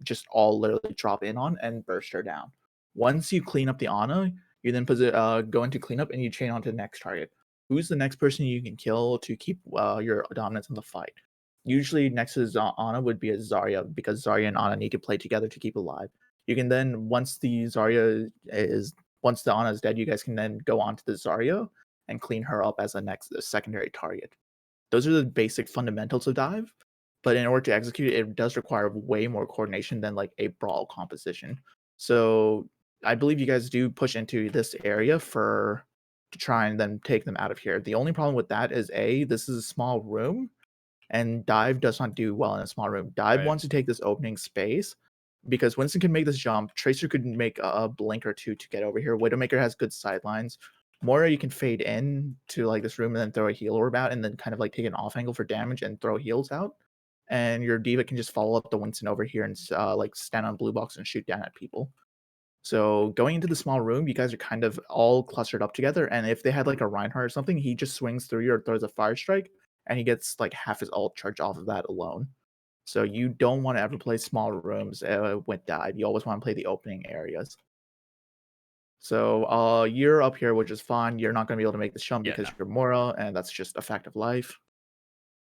just all literally drop in on and burst her down. Once you clean up the Ana, you then go into cleanup and you chain on to the next target. Who's the next person you can kill to keep your dominance in the fight? Usually next to Ana would be a Zarya because Zarya and Ana need to play together to keep alive. You can then once the Ana is dead, you guys can then go on to the Zarya and clean her up as a secondary target. Those are the basic fundamentals of dive, but in order to execute it, it does require way more coordination than like a brawl composition. So I believe you guys do push into this area to try and then take them out of here. The only problem with that is this is a small room, and dive does not do well in a small room. Dive Right. wants to take this opening space because Winston can make this jump. Tracer could make a blink or two to get over here. Widowmaker has good sidelines. Moira, you can fade in to like this room and then throw a heal orb out and then kind of like take an off angle for damage and throw heals out. And your diva can just follow up the Winston over here and like stand on blue box and shoot down at people. So going into the small room, you guys are kind of all clustered up together. And if they had like a Reinhardt or something, he just swings through you or throws a fire strike, and he gets like half his ult charge off of that alone. So you don't want to ever play small rooms with dive. You always want to play the opening areas. So you're up here, which is fine. You're not going to be able to make the jump Yeah, because no. you're Mora, and that's just a fact of life.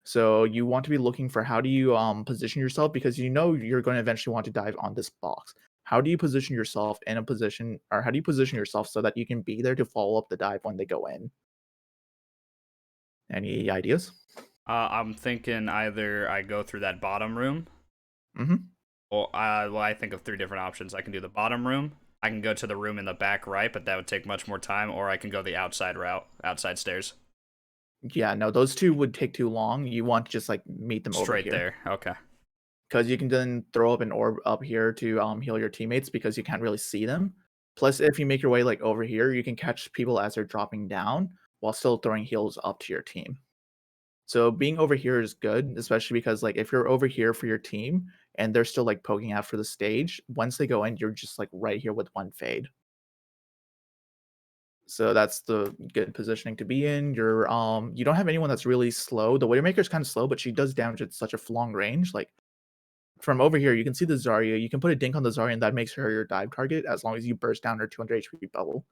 So you want to be looking for how do you position yourself, because you know you're going to eventually want to dive on this box. How do you position yourself in a position, or how do you position yourself so that you can be there to follow up the dive when they go in? Any ideas? I'm thinking either I go through that bottom room, Mm-hmm. or well, I think of three different options. I can do the bottom room. I can go to the room in the back right, but that would take much more time. Or I can go the outside route, outside stairs, Yeah, no, those two would take too long. You want to just like meet them over straight here, there. Okay. because you can then throw up an orb up here to heal your teammates because you can't really see them. Plus, if you make your way like over here, you can catch people as they're dropping down while still throwing heals up to your team. So being over here is good, especially because like if you're over here for your team and they're still like poking out for the stage, once they go in, you're just like right here with one fade. So that's the good positioning to be in. You don't have anyone that's really slow. The Widowmaker is kind of slow, but she does damage at such a long range. Like from over here, you can see the Zarya. You can put a dink on the Zarya, and that makes her your dive target as long as you burst down her 200 HP bubble.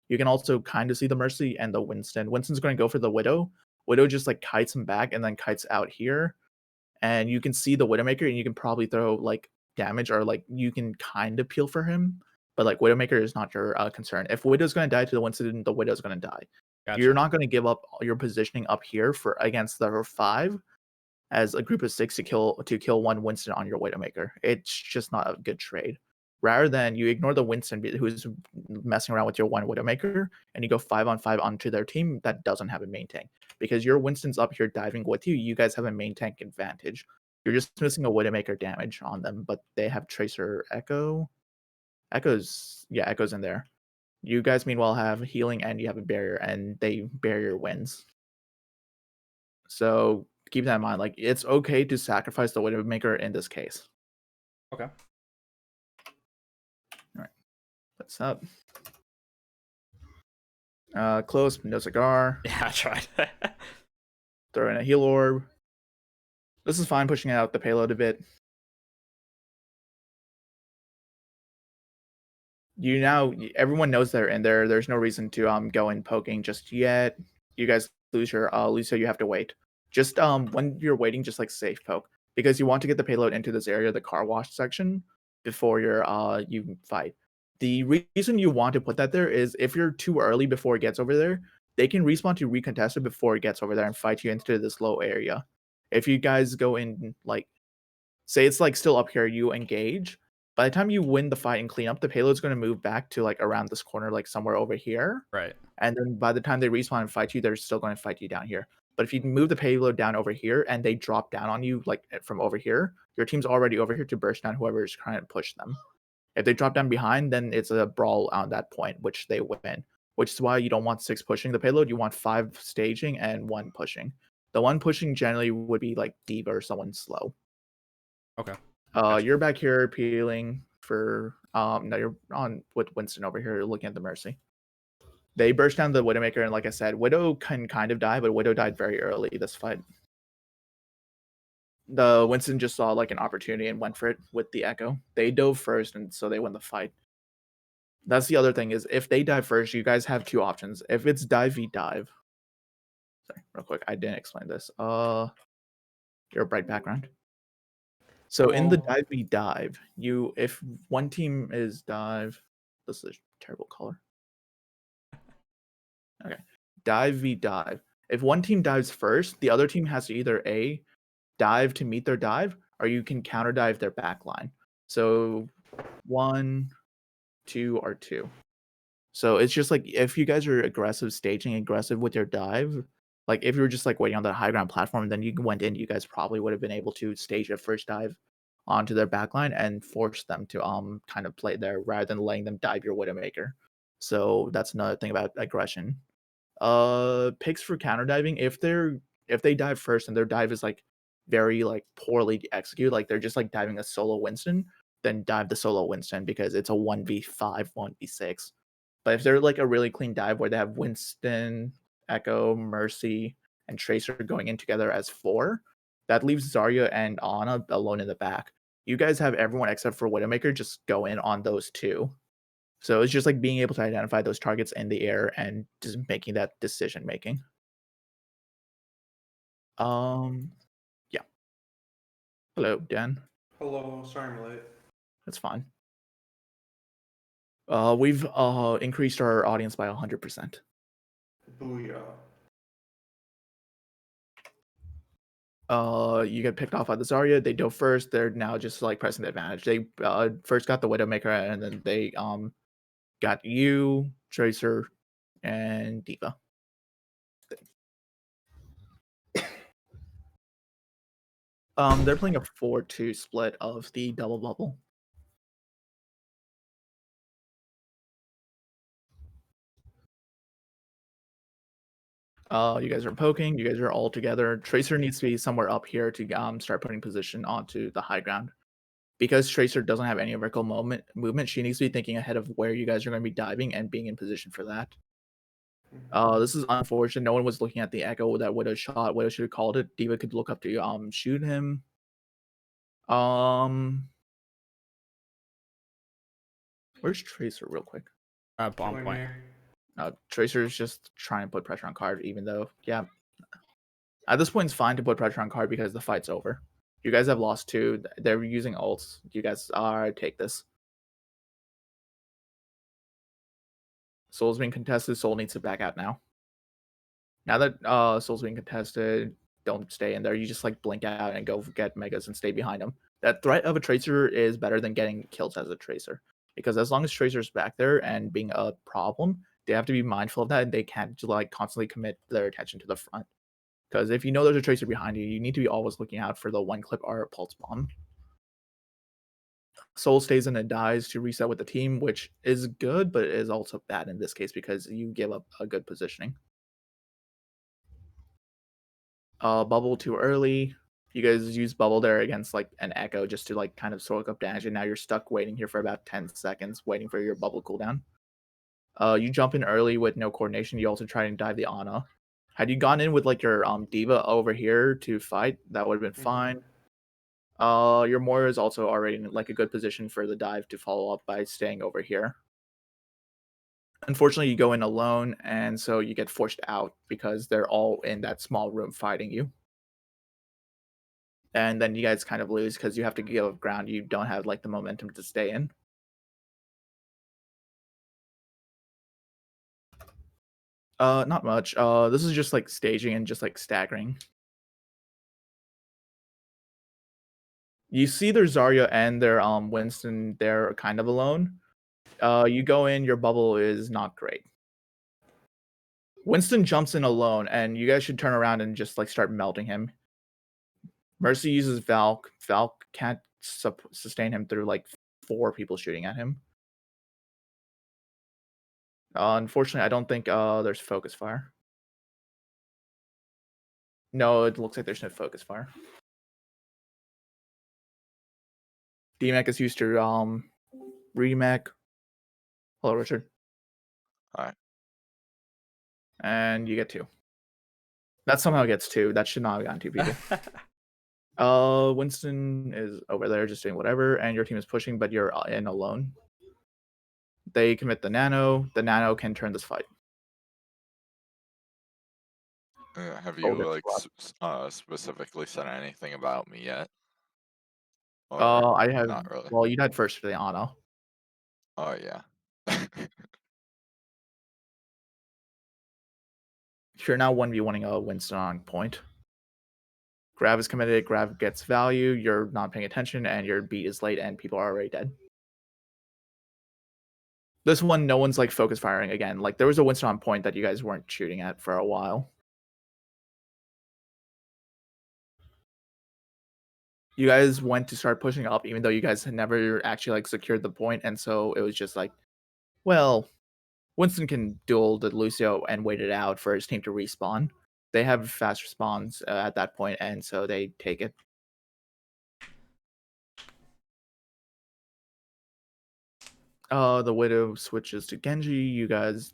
You can also kind of see the Mercy and the Winston. Winston's going to go for the Widow. Widow just like kites him back and then kites out here. And you can see the Widowmaker, and you can probably throw like damage, or like you can kind of peel for him. But like Widowmaker is not your concern. If Widow's going to die to the Winston, the Widow's going to die. You're Gotcha. not going to give up your positioning up here for against the 5 as a group of 6 to kill one Winston on your Widowmaker. It's just not a good trade. Rather than you ignore the Winston who's messing around with your one Widowmaker, and you go 5-on-5 onto their team that doesn't have a main tank. Because your Winston's up here diving with you, you guys have a main tank advantage. You're just missing a Widowmaker damage on them, but they have Tracer Echo. Echo's in there. You guys meanwhile have healing and you have a barrier, and barrier wins. So keep that in mind. Like it's okay to sacrifice the Widowmaker in this case. Okay. All right, what's up? Close, no cigar. Yeah, I tried. Throw in a heal orb. This is fine, pushing out the payload a bit. Everyone knows they're in there. There's no reason to go in poking just yet. You guys lose so you have to wait. Just when you're waiting, just like safe poke, because you want to get the payload into this area, the car wash section, before you fight. The reason you want to put that there is if you're too early before it gets over there, they can respawn to recontest it before it gets over there and fight you into this low area. If you guys go in, like, say it's like still up here, you engage. By the time you win the fight and clean up, the payload's going to move back to like around this corner, like somewhere over here. Right. And then by the time they respawn and fight you, they're still going to fight you down here. But if you move the payload down over here and they drop down on you like from over here, your team's already over here to burst down whoever is trying to push them. If they drop down behind, then it's a brawl on that point, which they win. Which is why you don't want 6 pushing the payload. You want 5 staging and 1 pushing. The 1 pushing generally would be like Diva or someone slow. Okay. Gotcha. You're back here peeling for no, you're on with Winston over here looking at the Mercy. They burst down the Widowmaker, and like I said, Widow can kind of die, but Widow died very early this fight. The Winston just saw like an opportunity and went for it with the Echo. They dove first, and so they win the fight. That's the other thing is if they dive first, you guys have two options. If it's dive v dive, sorry, real quick, I didn't explain this. You're a bright background. So in the Well, dive v dive, if one team is dive, this is a terrible color. Okay, dive v dive. If one team dives first, the other team has to either A, dive to meet their dive, or you can counter dive their back line. So 1, 2, or 2. So it's just like if you guys are aggressive, staging aggressive with your dive, like if you were just like waiting on the high ground platform, then you went in, you guys probably would have been able to stage a first dive onto their backline and force them to kind of play there rather than letting them dive your Widowmaker. So that's another thing about aggression. Picks for counter diving, if they dive first and their dive is like very like poorly executed, like they're just like diving a solo Winston, then dive the solo Winston because it's a 1v5, 1v6. But if they're like a really clean dive where they have Winston, Echo, Mercy, and Tracer going in together as 4, that leaves Zarya and Ana alone in the back. You guys have everyone except for Widowmaker just go in on those 2. So it's just like being able to identify those targets in the air and just making that decision making. Yeah. Hello, Dan. hello. Sorry I'm late. That's fine. We've increased our audience by 100%. Booyah. You get picked off by the Zarya. They go first. They're now just like pressing the advantage. They first got the Widowmaker, and then they got you, Tracer, and Diva. They're playing a 4-2 split of the double bubble. You guys are poking. You guys are all together. Tracer needs to be somewhere up here to start putting position onto the high ground. Because Tracer doesn't have any vertical movement, she needs to be thinking ahead of where you guys are going to be diving and being in position for that. This is unfortunate. No one was looking at the Echo that Widow shot. Widow should have called it. Diva could look up to shoot him. Where's Tracer real quick? On Join point. me. Tracer is just trying to put pressure on Card, even though, yeah. At this point, it's fine to put pressure on Card because the fight's over. You guys have lost 2. They're using ults. You guys are take this. Soul's being contested. Soul needs to back out now. Now that Soul's being contested, don't stay in there. You just like blink out and go get megas and stay behind him. That threat of a Tracer is better than getting kills as a Tracer. Because as long as Tracer's back there and being a problem, they have to be mindful of that and they can't like constantly commit their attention to the front. Because if you know there's a Tracer behind you, you need to be always looking out for the 1-clip or pulse bomb. Soul stays in and dies to reset with the team, which is good, but is also bad in this case because you give up a good positioning. Bubble too early. You guys use bubble there against like an Echo just to like kind of soak up damage, and now you're stuck waiting here for about 10 seconds, waiting for your bubble cooldown. You jump in early with no coordination. You also try and dive the Ana. Had you gone in with like your Diva over here to fight, that would have been fine. Your Moira is also already in like a good position for the dive to follow up by staying over here. Unfortunately, you go in alone, and so you get forced out because they're all in that small room fighting you. And then you guys kind of lose because you have to give up ground. You don't have like the momentum to stay in. Not much. This is just like staging and just like staggering. You see their Zarya and their Winston, they're kind of alone. You go in, your bubble is not great. Winston jumps in alone, and you guys should turn around and just like start melting him. Mercy uses Valk. Valk can't sustain him through like 4 people shooting at him. Unfortunately, I don't think there's focus fire. No, it looks like there's no focus fire. DMAC is used to remake. Hello, Richard. All right. And you get 2. That somehow gets 2. That should not have gotten 2 people. Winston is over there just doing whatever, and your team is pushing, but you're in alone. They commit the nano. The nano can turn this fight. Have Oh, you that's like specifically said anything about me yet? Or I have. not really? Well, you died first for the Ano. Oh yeah. You're now 1v1ing a Winston on point. Grav is committed, Grav gets value, you're not paying attention, and your beat is late, and people are already dead. This one, no one's like focus firing again. Like there was a Winston on point that you guys weren't shooting at for a while. You guys went to start pushing up, even though you guys had never actually like secured the point, and so it was just like, well, Winston can duel the Lucio and wait it out for his team to respawn. They have fast respawns at that point, and so they take it. The Widow switches to Genji. You guys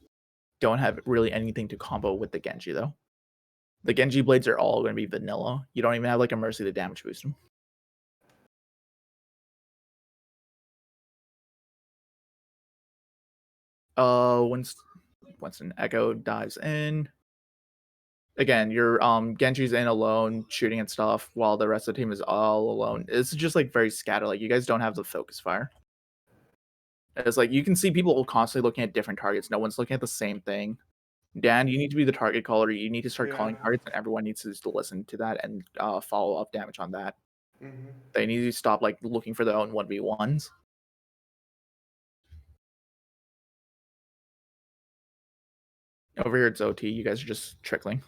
don't have really anything to combo with the Genji, though. The Genji blades are all going to be vanilla. You don't even have like a Mercy to damage boost them. Winston Echo dives in. Again, your Genji's in alone, shooting and stuff, while the rest of the team is all alone. It's just like very scattered. Like you guys don't have the focus fire. It's like you can see people constantly looking at different targets. No one's looking at the same thing. Dan, you need to be the target caller. You need to start calling targets, and everyone needs to listen to that and follow up damage on that. Mm-hmm. They need to stop like looking for their own 1v1s. Over here it's OT. You guys are just trickling.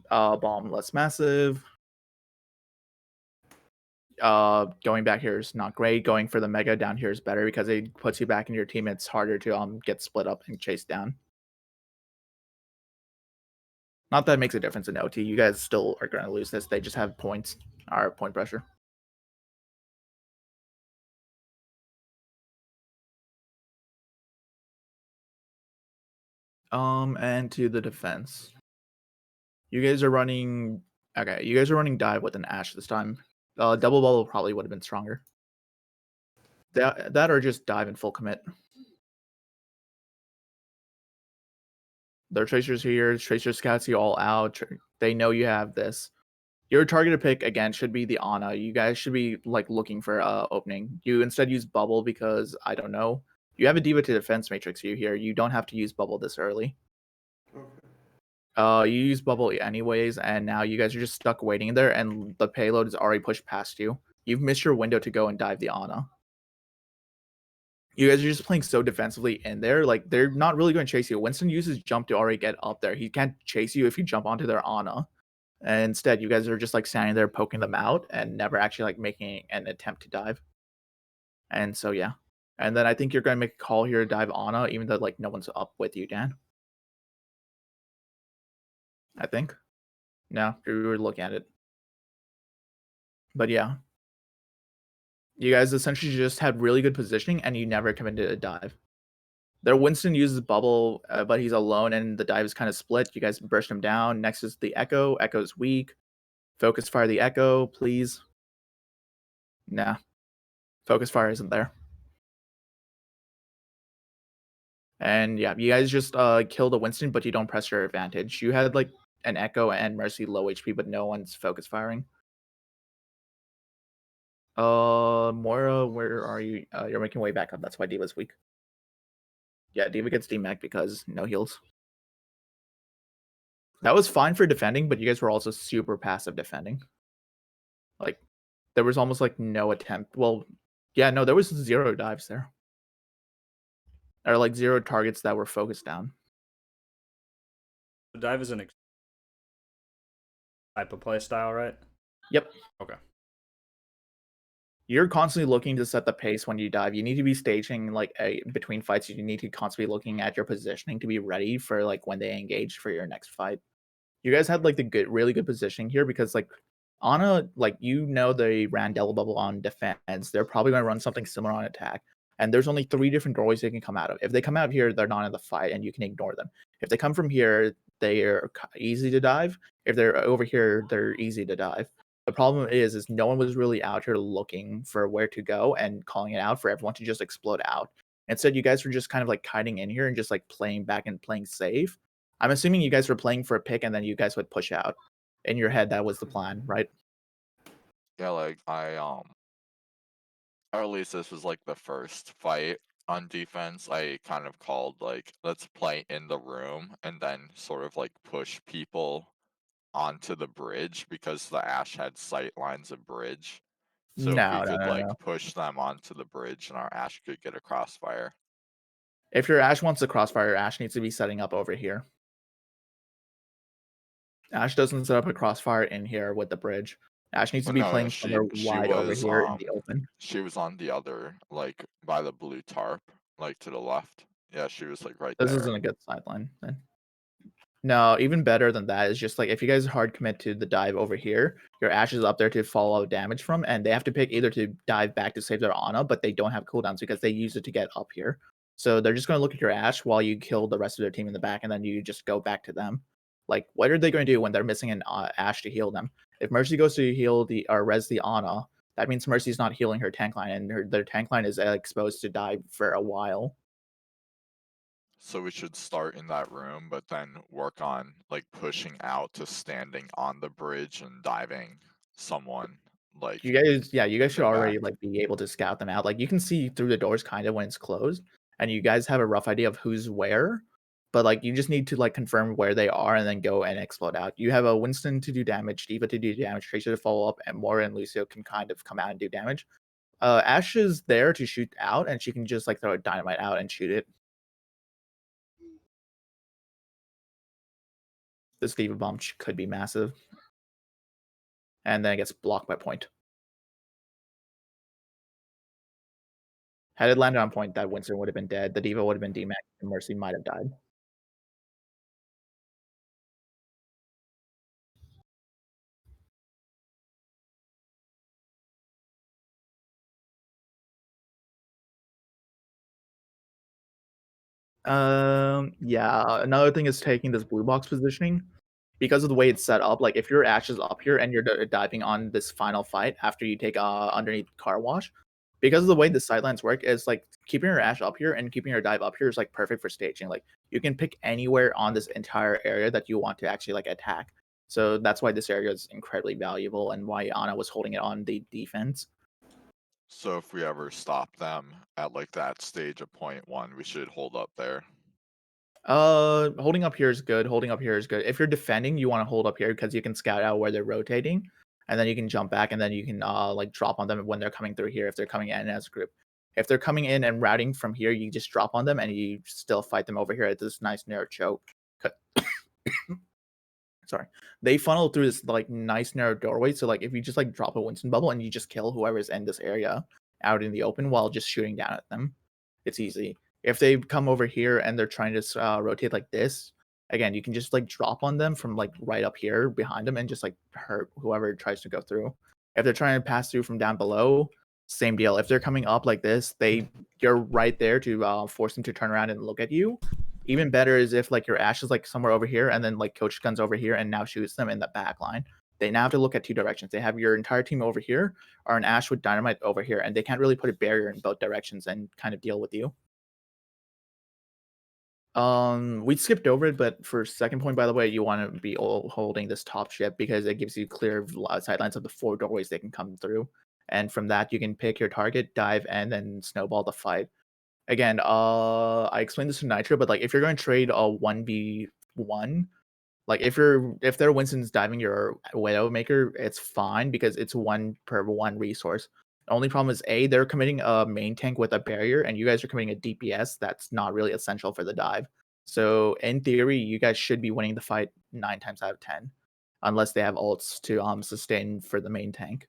Bomb less massive. Going back here is not great. Going for the mega down here is better because it puts you back in your team. It's harder to get split up and chased down. Not that it makes a difference in OT. You guys still are going to lose this. They just have points, or point pressure. And to the defense. You guys are running. Okay, you guys are running dive with an Ashe this time. Double bubble probably would have been stronger. That or just dive and full commit. Their tracers here, tracer scouts you all out. They know you have this. Your targeted pick again should be the Ana. You guys should be like looking for opening. You instead use bubble because I don't know. You have a diva to defense matrix you here. You don't have to use bubble this early. Okay. You use bubble anyways, and now you guys are just stuck waiting there, and the payload is already pushed past you. You've missed your window to go and dive the Ana. You guys are just playing so defensively in there. Like they're not really going to chase you. Winston uses jump to already get up there. He can't chase you if you jump onto their Ana. And instead, you guys are just like standing there poking them out and never actually like making an attempt to dive. And so yeah. And then I think you're going to make a call here to dive Ana, even though like no one's up with you, Dan. I think. No, we were looking at it. But yeah. You guys essentially just had really good positioning and you never committed a dive. Their Winston uses bubble, but he's alone and the dive is kind of split. You guys burst him down. Next is the Echo. Echo's weak. Focus fire the Echo, please. Nah. Focus fire isn't there. And yeah, you guys just kill the Winston, but you don't press your advantage. You had like an Echo and Mercy low HP, but no one's focus firing. Moira, where are you? You're making way back up. That's why Diva's weak. Yeah, Diva gets DMAC because no heals. That was fine for defending, but you guys were also super passive defending. Like, there was almost like no attempt. Well, yeah, no, there was 0 dives there. Or like 0 targets that were focused down. The dive is an type of play style, right? Yep. Okay. You're constantly looking to set the pace when you dive. You need to be staging like between fights. You need to constantly looking at your positioning to be ready for like when they engage for your next fight. You guys had like the really good positioning here because like Ana, like they ran double bubble on defense. They're probably going to run something similar on attack. and there's only 3 different doorways they can come out of. If they come out of here, they're not in the fight, and you can ignore them. If they come from here, they're easy to dive. If they're over here, they're easy to dive. The problem is no one was really out here looking for where to go and calling it out for everyone to just explode out. Instead, you guys were just kind of like hiding in here and just like playing back and playing safe. I'm assuming you guys were playing for a pick and then you guys would push out. In your head, that was the plan, right? Yeah, like or at least this was like the first fight on defense. I kind of called like, let's play in the room and then sort of like push people onto the bridge because the Ash had sight lines of bridge. So if we No, no, could no, like no. push them onto the bridge and our Ash could get a crossfire. If your Ash wants the crossfire, Ash needs to be setting up over here. Ash doesn't set up a crossfire in here with the bridge. Ash needs to Well, be no, playing somewhere she wide over was here in the open. she was on the other, like by the blue tarp, like to the left. Yeah, she was like right This there. isn't a good sideline then. No, even better than that is just like if you guys hard commit to the dive over here, your Ash is up there to follow damage from, and they have to pick either to dive back to save their Ana, but they don't have cooldowns because they use it to get up here. So they're just going to look at your Ash while you kill the rest of their team in the back, and then you just go back to them. Like, what are they going to do when they're missing an Ash to heal them? If Mercy goes to heal the or res the Ana, that means Mercy's not healing her tank line, and their tank line is exposed to die for a while. So we should start in that room, but then work on like pushing out to standing on the bridge and diving someone like You guys, yeah, you guys in should the already back. like be able to scout them out. Like you can see through the doors kind of when it's closed, and you guys have a rough idea of who's where. But like you just need to like confirm where they are and then go and explode out. You have a Winston to do damage, Diva to do damage, Tracer to follow up, and Mora and Lucio can kind of come out and do damage. Ash is there to shoot out, and she can just like throw a dynamite out and shoot it. This Diva bomb could be massive, and then it gets blocked by point. Had it landed on point, that Winston would have been dead. The Diva would have been DMAX, and Mercy might have died. Yeah. Another thing is taking this blue box positioning because of the way it's set up. Like if your Ash is up here and you're diving on this final fight after you take underneath car wash, because of the way the sidelines work, is like keeping your Ash up here and keeping your dive up here is like perfect for staging. Like you can pick anywhere on this entire area that you want to actually like attack. So that's why this area is incredibly valuable and why Ana was holding it on the defense. So if we ever stop them at like that stage of point one, we should hold up there. Holding up here is good. Holding up here is good. If you're defending, you want to hold up here because you can scout out where they're rotating, and then you can jump back, and then you can like drop on them when they're coming through here. If they're coming in as a group, if they're coming in and routing from here, you just drop on them and you still fight them over here at this nice narrow choke. Sorry, they funnel through this like nice narrow doorway. So like if you just like drop a Winston bubble and you just kill whoever's in this area out in the open while just shooting down at them, it's easy. If they come over here and they're trying to rotate like this, again, you can just like drop on them from like right up here behind them and just like hurt whoever tries to go through. If they're trying to pass through from down below, same deal. If they're coming up like this, you're right there to force them to turn around and look at you. Even better is if like your Ash is like somewhere over here and then like Coach Gun's over here and now shoots them in the back line. They now have to look at two directions. They have your entire team over here or an Ash with Dynamite over here, and they can't really put a barrier in both directions and kind of deal with you. We skipped over it, but for second point, by the way, you want to be holding this top ship because it gives you clear sidelines of the 4 doorways they can come through. And from that, you can pick your target, dive, and then snowball the fight. Again, I explained this to Nitro, but like if you're going to trade a 1v1, like if their Winston's diving your Widowmaker, it's fine because it's 1 per 1 resource. The only problem is they're committing a main tank with a barrier, and you guys are committing a DPS that's not really essential for the dive. So in theory, you guys should be winning the fight 9 times out of 10, unless they have ults to sustain for the main tank.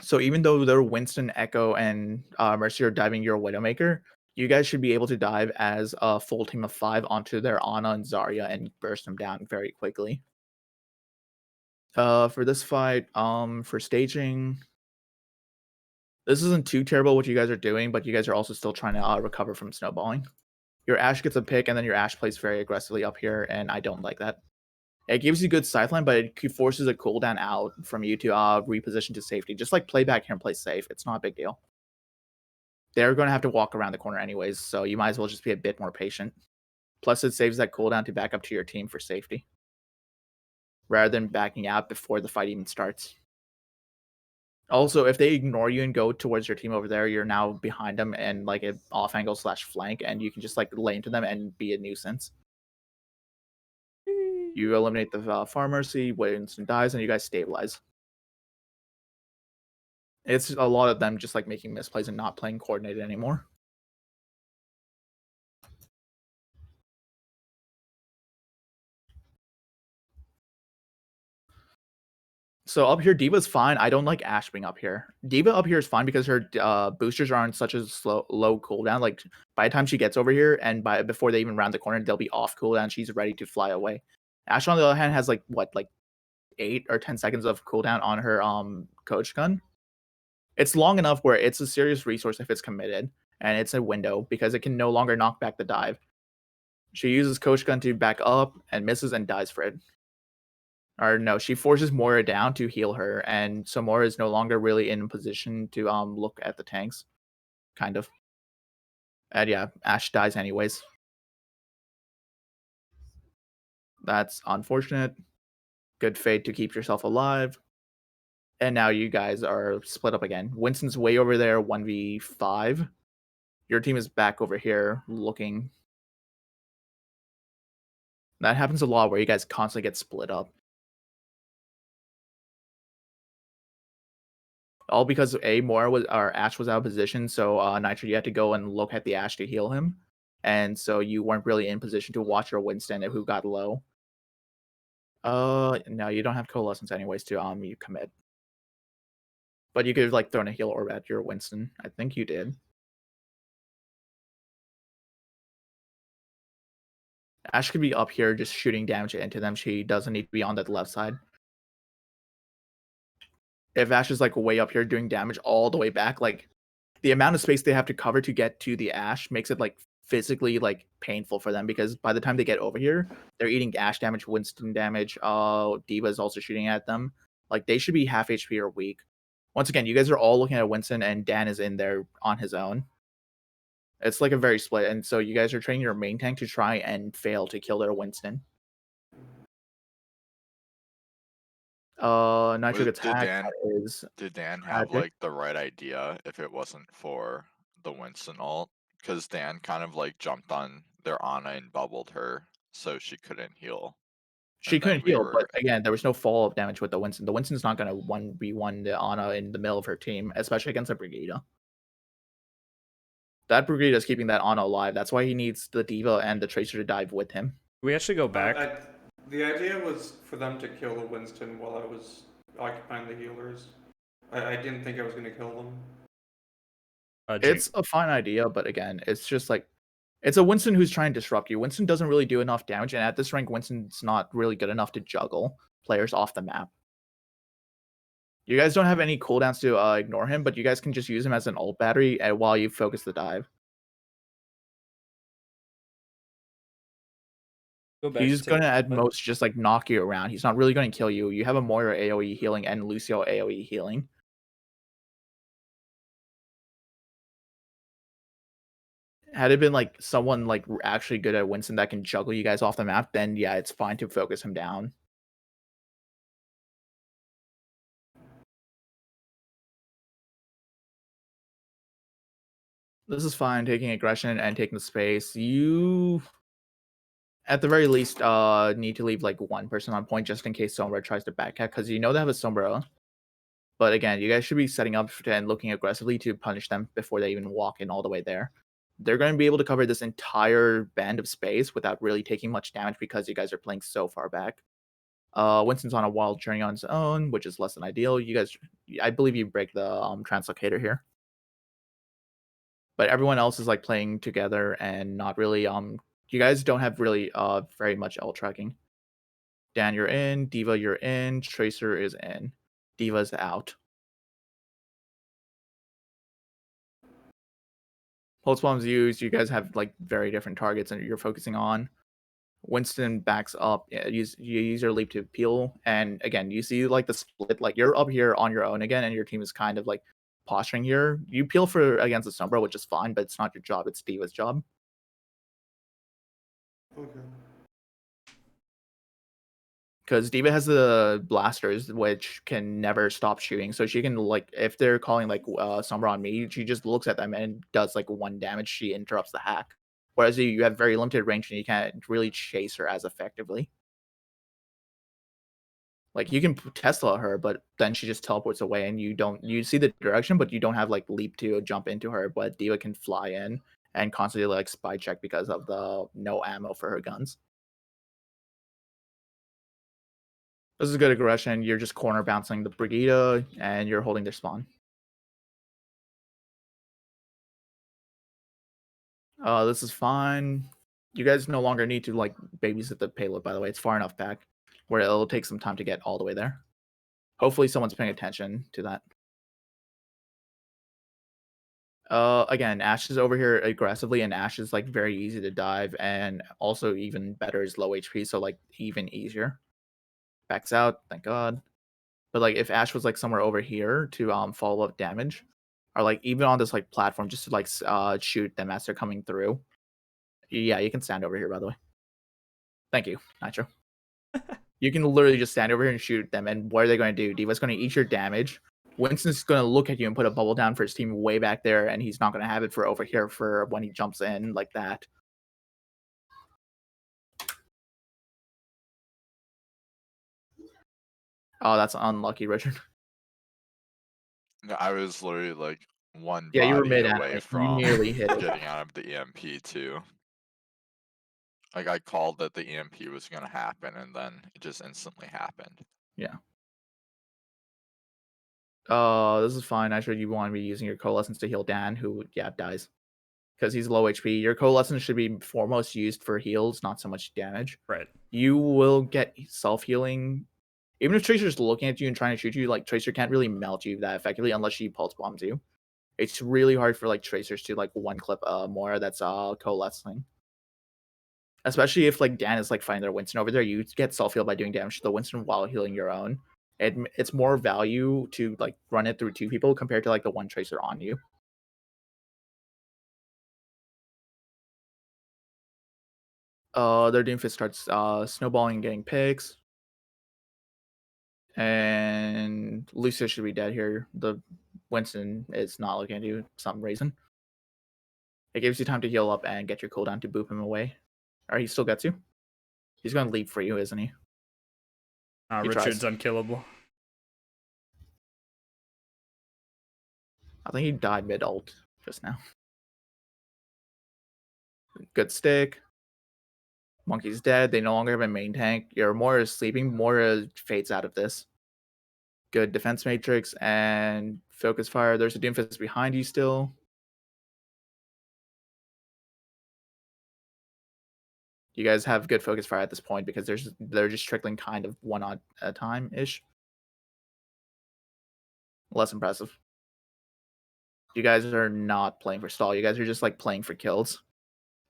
So even though their Winston, Echo, and Mercy are diving your Widowmaker, you guys should be able to dive as a full team of 5 onto their Ana and Zarya and burst them down very quickly. For this fight, for staging, This isn't too terrible what you guys are doing, but you guys are also still trying to recover from snowballing. Your Ashe gets a pick, and then your Ashe plays very aggressively up here, and I don't like that. It gives you good sideline, but it forces a cooldown out from you to reposition to safety. Just like play back here and play safe. It's not a big deal. They're going to have to walk around the corner anyways, so you might as well just be a bit more patient. Plus, it saves that cooldown to back up to your team for safety, rather than backing out before the fight even starts. Also, if they ignore you and go towards your team over there, you're now behind them and like an off angle / flank, and you can just like lay into them and be a nuisance. You eliminate the farmer, see Winston dies, and you guys stabilize. It's a lot of them just like making misplays and not playing coordinated anymore. So up here, Diva's fine. I don't like Ashe being up here. Diva up here is fine because her boosters are on such a low cooldown. Like by the time she gets over here and before they even round the corner, they'll be off cooldown. She's ready to fly away. Ashe on the other hand has like 8 or 10 seconds of cooldown on her coach gun. It's long enough where it's a serious resource if it's committed, and it's a window because it can no longer knock back the dive. She uses coach gun to back up and misses and dies for it. Or no, she forces Moira down to heal her, and so Moira is no longer really in position to look at the tanks, kind of. And yeah, Ashe dies anyways. That's unfortunate. Good fate to keep yourself alive. And now you guys are split up again. Winston's way over there, 1v5. Your team is back over here looking. That happens a lot where you guys constantly get split up. All because Ashe was out of position, so Nitro, you had to go and look at the Ashe to heal him. And so you weren't really in position to watch your Winston who got low. No, you don't have coalescence anyways to you commit. But you could have like thrown a heal orb at your Winston. I think you did. Ashe could be up here just shooting damage into them. She doesn't need to be on that left side. If Ashe is like way up here doing damage all the way back, like the amount of space they have to cover to get to the Ashe makes it like physically like painful for them because by the time they get over here, they're eating Ashe damage, Winston damage. Diva is also shooting at them. Like they should be half HP or weak. Once again, you guys are all looking at Winston, and Dan is in there on his own. It's like a very split, and so you guys are training your main tank to try and fail to kill their Winston. Nitro gets hacked. Did Dan have like the right idea if it wasn't for the Winston ult? Because Dan kind of like jumped on their Ana and bubbled her so she couldn't heal. She couldn't heal, but again, there was no follow-up damage with the Winston. The Winston's not going to 1v1 the Ana in the middle of her team, especially against a Brigida. That Brigida is keeping that Ana alive. That's why he needs the Diva and the Tracer to dive with him. We actually go back. The idea was for them to kill the Winston while I was occupying the healers. I didn't think I was going to kill them. It's a fine idea, but again, it's just like it's a Winston who's trying to disrupt you. Winston doesn't really do enough damage, and at this rank, Winston's not really good enough to juggle players off the map. You guys don't have any cooldowns to ignore him, but you guys can just use him as an ult battery while you focus the dive. He's going to at most just like knock you around. He's not really going to kill you. You have a Moira AoE healing and Lucio AoE healing. Had it been like someone like actually good at Winston that can juggle you guys off the map, then yeah, it's fine to focus him down. This is fine, taking aggression and taking the space. You, at the very least, need to leave like one person on point just in case Sombra tries to backcat, because you know they have a Sombra. But again, you guys should be setting up and looking aggressively to punish them before they even walk in all the way there. They're going to be able to cover this entire band of space without really taking much damage because you guys are playing so far back. Winston's on a wild journey on his own, which is less than ideal. You guys, I believe you break the translocator here. But everyone else is like playing together and not really you guys don't have really very much ult tracking. Dan, you're in. Diva, you're in. Tracer is in. Diva's out. Pulse bombs used. You guys have like very different targets and you're focusing on. Winston backs up. You use your leap to peel, and again, you see like the split. Like you're up here on your own again, and your team is kind of like posturing here. You peel for against the Sombra, which is fine, but it's not your job. It's Diva's job. Okay. Because Diva has the blasters, which can never stop shooting. So she can like, if they're calling like Sombra on me, she just looks at them and does like 1 damage. She interrupts the hack. Whereas you have very limited range and you can't really chase her as effectively. Like you can Tesla her, but then she just teleports away, and you see the direction, but you don't have like leap to jump into her. But Diva can fly in and constantly like spy check because of the no ammo for her guns. This is good aggression. You're just corner bouncing the Brigida, and you're holding their spawn. This is fine. You guys no longer need to like babysit the payload. By the way, it's far enough back where it'll take some time to get all the way there. Hopefully, someone's paying attention to that. Again, Ashe is over here aggressively, and Ashe is like very easy to dive, and also even better is low HP, so like even easier. Backs out, thank God. But like if Ashe was like somewhere over here to follow up damage, or like even on this like platform just to like shoot them as they're coming through. Yeah, you can stand over here, by the way. Thank you, Nitro. You can literally just stand over here and shoot them, and what are they going to do? Diva's going to eat your damage. Winston's going to look at you and put a bubble down for his team way back there, and he's not going to have it for over here for when he jumps in like that. Oh, that's unlucky, Richard. No, I was literally like one Yeah, you were body mid-animate. away You from nearly hit it. getting out of the EMP too. Like I called that the EMP was gonna happen, and then it just instantly happened. Yeah. This is fine. I sure you want to be using your coalescence to heal Dan, who dies because he's low HP. Your coalescence should be foremost used for heals, not so much damage. Right. You will get self healing. Even if Tracer's looking at you and trying to shoot you, like Tracer can't really melt you that effectively unless she pulse bombs you. It's really hard for like Tracers to like one clip more that's coalescing. Especially if like Dan is like fighting their Winston over there, you get self heal by doing damage to the Winston while healing your own. It's more value to like run it through 2 people compared to like the 1 Tracer on you. Their Doomfist starts snowballing and getting picks. And Lucia should be dead here. The Winston is not looking at you for some reason. It gives you time to heal up and get your cooldown to boop him away. Or he still gets you. He's going to leap for you, isn't he? He Richard's tries. unkillable. I think he died mid-ult just now. Good stick. Monkey's dead. They no longer have a main tank. Your Moira is sleeping. Moira fades out of this. Good defense matrix and focus fire. There's a Doomfist behind you still. You guys have good focus fire at this point because they're just trickling kind of one at a time ish. Less impressive. You guys are not playing for stall. You guys are just like playing for kills.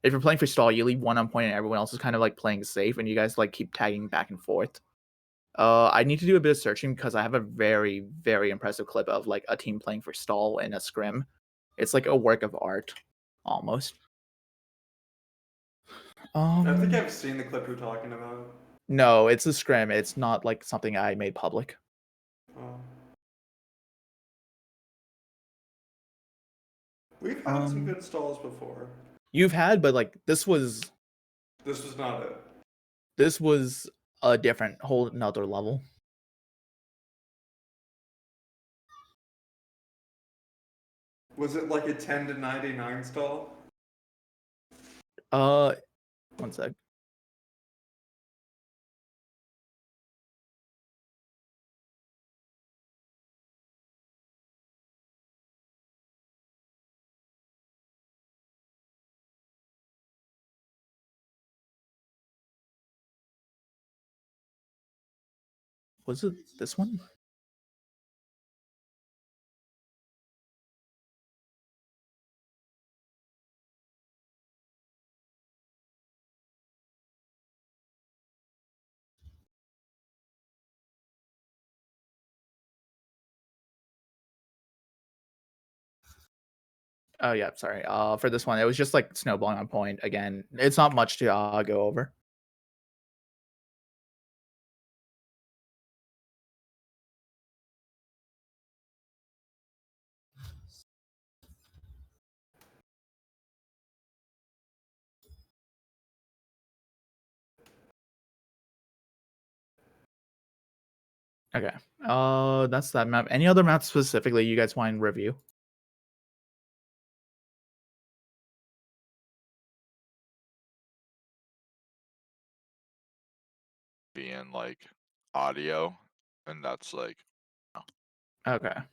If you're playing for stall, you leave one on point and everyone else is kind of like playing safe, and you guys like keep tagging back and forth. I need to do a bit of searching because I have a very, very impressive clip of like a team playing for stall in a scrim. It's like a work of art, almost. I think I've seen the clip you're talking about. No, it's a scrim. It's not like something I made public. Oh. We've had some good stalls before. You've had, but like this was not it. This was a different whole another level. Was it like a 10 to 99 stall? One sec. Was it this one? Oh yeah, sorry. For this one, it was just like snowballing on point. Again, it's not much to go over. Okay. That's that map. Any other maps specifically you guys want to review? Being like audio, and that's like Okay.